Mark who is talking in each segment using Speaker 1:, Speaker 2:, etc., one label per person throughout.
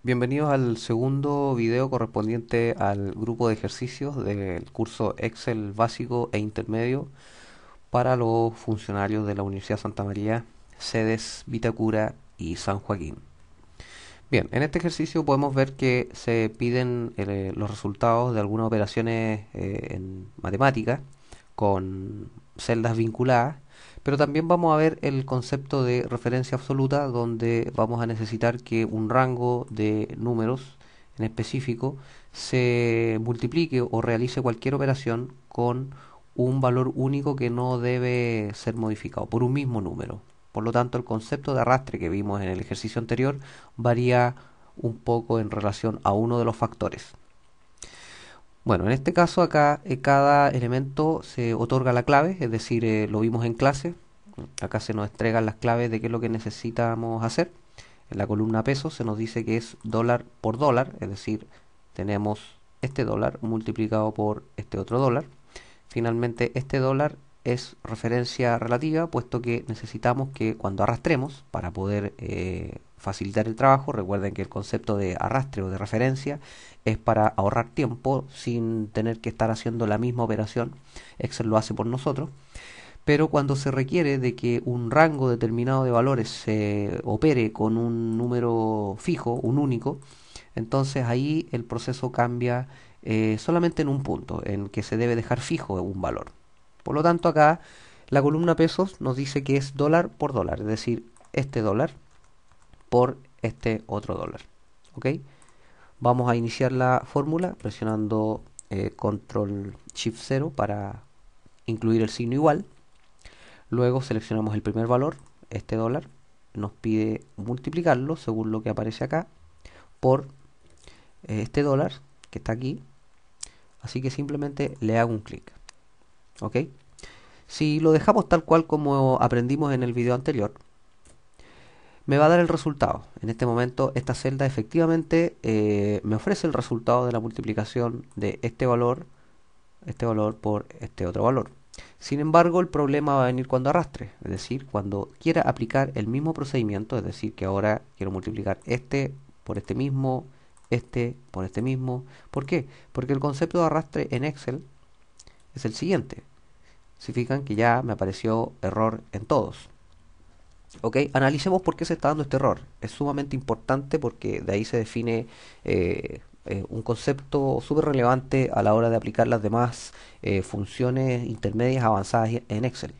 Speaker 1: Bienvenidos al segundo video correspondiente al grupo de ejercicios del curso Excel básico e intermedio para los funcionarios de la Universidad Santa María, sedes Vitacura y San Joaquín. Bien, en este ejercicio podemos ver que se piden los resultados de algunas operaciones en matemáticas con celdas vinculadas, pero también vamos a ver el concepto de referencia absoluta, donde vamos a necesitar que un rango de números en específico se multiplique o realice cualquier operación con un valor único que no debe ser modificado por un mismo número. Por lo tanto, el concepto de arrastre que vimos en el ejercicio anterior varía un poco en relación a uno de los factores. Bueno, en este caso acá cada elemento se otorga la clave, es decir, lo vimos en clase. Acá se nos entregan las claves de qué es lo que necesitamos hacer. En la columna pesos se nos dice que es dólar por dólar, es decir, tenemos este dólar multiplicado por este otro dólar. Finalmente, este dólar es referencia relativa, puesto que necesitamos que cuando arrastremos, para poder facilitar el trabajo, recuerden que el concepto de arrastre o de referencia es para ahorrar tiempo sin tener que estar haciendo la misma operación. Excel lo hace por nosotros. Pero cuando se requiere de que un rango determinado de valores se opere con un número fijo, un único, entonces ahí el proceso cambia solamente en un punto, en que se debe dejar fijo un valor. Por lo tanto, acá la columna pesos nos dice que es dólar por dólar, es decir, este dólar por este otro dólar. ¿Ok? Vamos a iniciar la fórmula presionando control shift 0 para incluir el signo igual. Luego seleccionamos el primer valor, este dólar. Nos pide multiplicarlo, según lo que aparece acá, por este dólar que está aquí. Así que simplemente le hago un clic. ¿Ok? Si lo dejamos tal cual como aprendimos en el video anterior, me va a dar el resultado. En este momento esta celda efectivamente me ofrece el resultado de la multiplicación de este valor por este otro valor. Sin embargo, el problema va a venir cuando arrastre, es decir, cuando quiera aplicar el mismo procedimiento, es decir, que ahora quiero multiplicar este por este mismo, este por este mismo. ¿Por qué? Porque el concepto de arrastre en Excel es el siguiente. Se fijan que ya me apareció error en todos. Ok, analicemos por qué se está dando este error. Es sumamente importante porque de ahí se define un concepto súper relevante a la hora de aplicar las demás funciones intermedias avanzadas en Excel.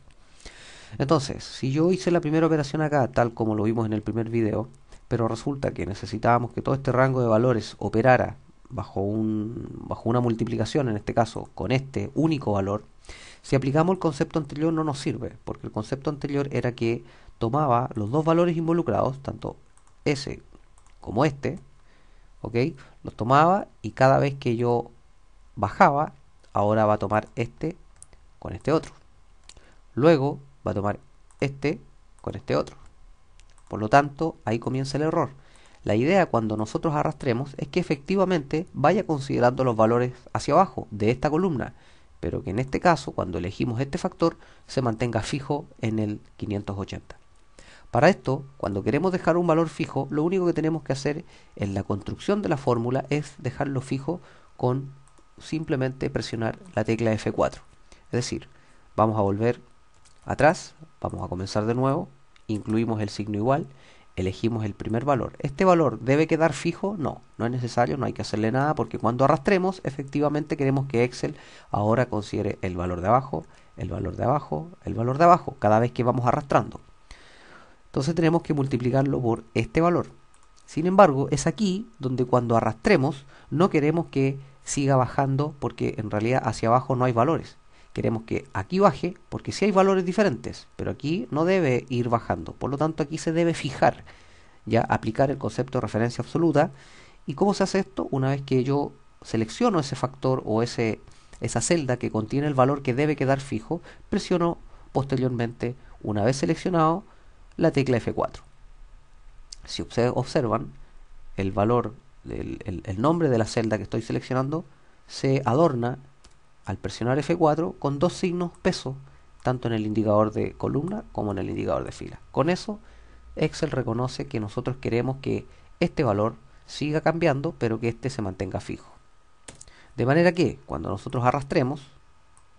Speaker 1: Entonces, si yo hice la primera operación acá, tal como lo vimos en el primer video, pero resulta que necesitábamos que todo este rango de valores operara bajo una multiplicación, en este caso, con este único valor, si aplicamos el concepto anterior no nos sirve, porque el concepto anterior era que tomaba los dos valores involucrados, tanto ese como este, ¿ok? Los tomaba y cada vez que yo bajaba, ahora va a tomar este con este otro. Luego va a tomar este con este otro. Por lo tanto, ahí comienza el error. La idea cuando nosotros arrastremos es que efectivamente vaya considerando los valores hacia abajo de esta columna, pero que en este caso, cuando elegimos este factor, se mantenga fijo en el 580. Para esto, cuando queremos dejar un valor fijo, lo único que tenemos que hacer en la construcción de la fórmula es dejarlo fijo con simplemente presionar la tecla F4. Es decir, vamos a volver atrás, vamos a comenzar de nuevo, incluimos el signo igual, elegimos el primer valor. ¿Este valor debe quedar fijo? No, no es necesario, no hay que hacerle nada porque cuando arrastremos, efectivamente queremos que Excel ahora considere el valor de abajo, el valor de abajo, el valor de abajo, cada vez que vamos arrastrando. Entonces tenemos que multiplicarlo por este valor. Sin embargo, es aquí donde cuando arrastremos no queremos que siga bajando porque en realidad hacia abajo no hay valores. Queremos que aquí baje porque sí hay valores diferentes, pero aquí no debe ir bajando. Por lo tanto, aquí se debe fijar, ya aplicar el concepto de referencia absoluta. ¿Y cómo se hace esto? Una vez que yo selecciono ese factor o esa celda que contiene el valor que debe quedar fijo, presiono posteriormente, una vez seleccionado, la tecla F4. Si observan, el valor, el nombre de la celda que estoy seleccionando se adorna al presionar F4 con dos signos peso, tanto en el indicador de columna como en el indicador de fila. Con eso, Excel reconoce que nosotros queremos que este valor siga cambiando, pero que este se mantenga fijo. De manera que cuando nosotros arrastremos,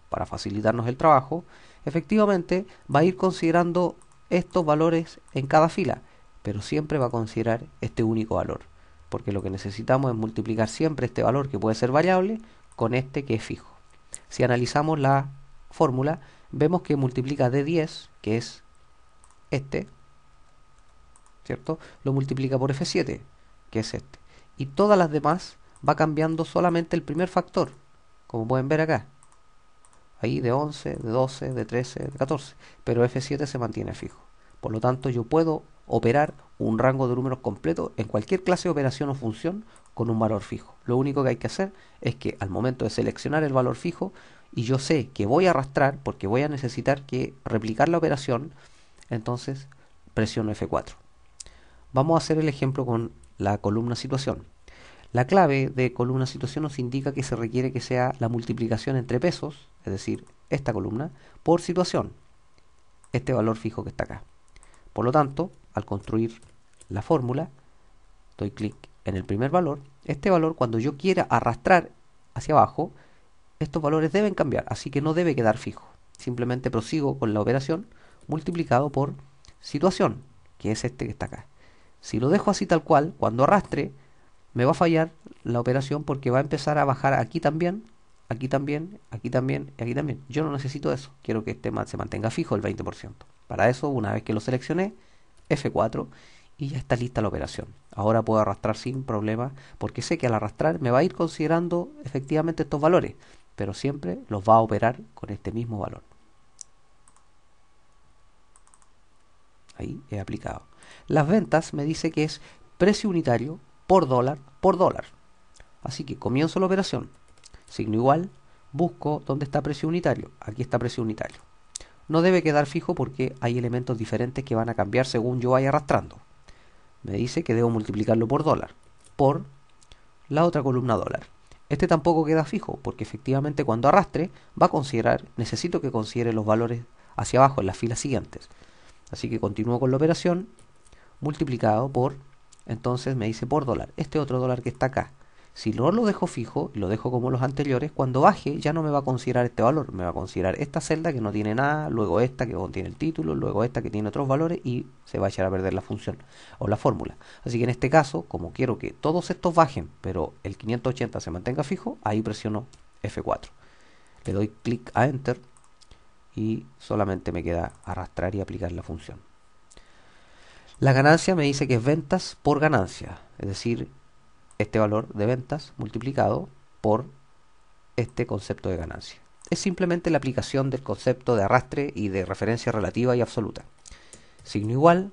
Speaker 1: para facilitarnos el trabajo, efectivamente va a ir considerando estos valores en cada fila, pero siempre va a considerar este único valor, porque lo que necesitamos es multiplicar siempre este valor, que puede ser variable, con este que es fijo. Si analizamos la fórmula, vemos que multiplica D10, que es este, ¿cierto? Lo multiplica por F7, que es este. Y todas las demás va cambiando solamente el primer factor, como pueden ver acá. Ahí de 11, de 12, de 13, de 14. Pero F7 se mantiene fijo. Por lo tanto, yo puedo operar un rango de números completo en cualquier clase de operación o función con un valor fijo. Lo único que hay que hacer es que al momento de seleccionar el valor fijo, y yo sé que voy a arrastrar porque voy a necesitar que replicar la operación, entonces presiono F4. Vamos a hacer el ejemplo con la columna situación. La clave de columna situación nos indica que se requiere que sea la multiplicación entre pesos, es decir, esta columna, por situación, este valor fijo que está acá. Por lo tanto, al construir la fórmula, doy clic en el primer valor. Este valor, cuando yo quiera arrastrar hacia abajo, estos valores deben cambiar, así que no debe quedar fijo. Simplemente prosigo con la operación multiplicado por situación, que es este que está acá. Si lo dejo así tal cual, cuando arrastre, me va a fallar la operación porque va a empezar a bajar aquí también, aquí también, aquí también y aquí también. Yo no necesito eso, quiero que este se mantenga fijo el 20%. Para eso, una vez que lo seleccioné, F4 y ya está lista la operación. Ahora puedo arrastrar sin problema porque sé que al arrastrar me va a ir considerando efectivamente estos valores, pero siempre los va a operar con este mismo valor. Ahí he aplicado. Las ventas me dice que es precio unitario por dólar por dólar. Así que comienzo la operación. Signo igual, busco dónde está precio unitario. Aquí está precio unitario. No debe quedar fijo porque hay elementos diferentes que van a cambiar según yo vaya arrastrando. Me dice que debo multiplicarlo por dólar, por la otra columna dólar. Este tampoco queda fijo porque efectivamente cuando arrastre va a considerar, necesito que considere los valores hacia abajo en las filas siguientes. Así que continúo con la operación, multiplicado por, entonces me dice por dólar, este otro dólar que está acá. Si no lo dejo fijo y lo dejo como los anteriores, cuando baje ya no me va a considerar este valor, me va a considerar esta celda que no tiene nada, luego esta que contiene el título, luego esta que tiene otros valores y se va a echar a perder la función o la fórmula. Así que en este caso, como quiero que todos estos bajen, pero el 580 se mantenga fijo, ahí presiono F4. Le doy clic a Enter y solamente me queda arrastrar y aplicar la función. La ganancia me dice que es ventas por ganancia, es decir, este valor de ventas multiplicado por este concepto de ganancia. Es simplemente la aplicación del concepto de arrastre y de referencia relativa y absoluta. Signo igual,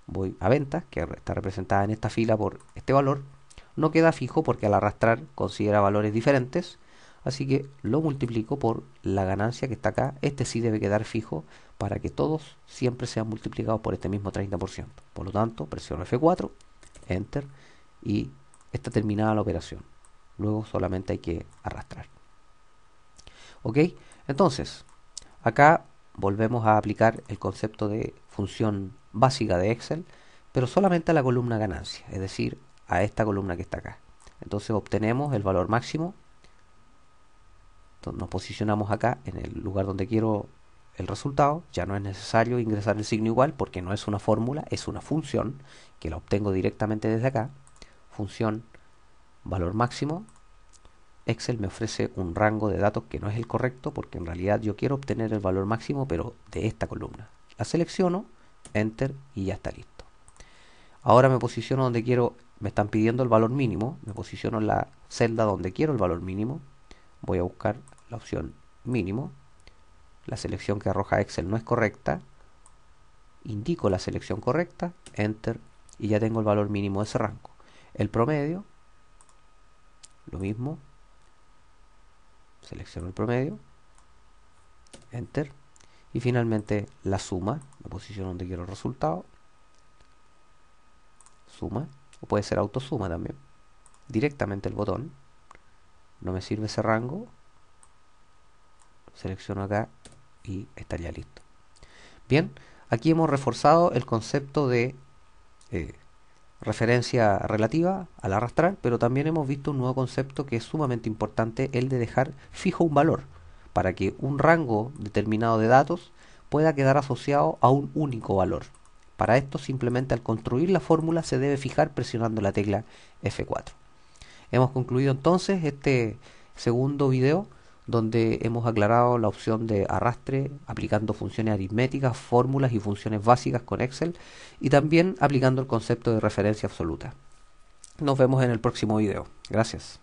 Speaker 1: voy a ventas, que está representada en esta fila por este valor. No queda fijo porque al arrastrar considera valores diferentes, así que lo multiplico por la ganancia que está acá. Este sí debe quedar fijo para que todos siempre sean multiplicados por este mismo 30%. Por lo tanto, presiono F4, Enter y está terminada la operación. Luego solamente hay que arrastrar. ¿Ok? Entonces, acá volvemos a aplicar el concepto de función básica de Excel, pero solamente a la columna ganancia, es decir, a esta columna que está acá. Entonces obtenemos el valor máximo, nos posicionamos acá en el lugar donde quiero el resultado. Ya no es necesario ingresar el signo igual porque no es una fórmula, es una función que la obtengo directamente desde acá. Función valor máximo. Excel me ofrece un rango de datos que no es el correcto porque en realidad yo quiero obtener el valor máximo pero de esta columna. La selecciono, Enter y ya está listo. Ahora me posiciono donde quiero, me están pidiendo el valor mínimo, me posiciono en la celda donde quiero el valor mínimo, voy a buscar la opción mínimo, la selección que arroja Excel no es correcta, indico la selección correcta, Enter y ya tengo el valor mínimo de ese rango. El promedio, lo mismo, selecciono el promedio, Enter y finalmente la suma, me posiciono donde quiero el resultado, suma, o puede ser autosuma también, directamente el botón, no me sirve ese rango, selecciono acá y estaría listo. Bien, aquí hemos reforzado el concepto de referencia relativa al arrastrar, pero también hemos visto un nuevo concepto que es sumamente importante, el de dejar fijo un valor, para que un rango determinado de datos pueda quedar asociado a un único valor. Para esto, simplemente al construir la fórmula se debe fijar presionando la tecla F4. Hemos concluido entonces este segundo video donde hemos aclarado la opción de arrastre aplicando funciones aritméticas, fórmulas y funciones básicas con Excel, y también aplicando el concepto de referencia absoluta. Nos vemos en el próximo video. Gracias.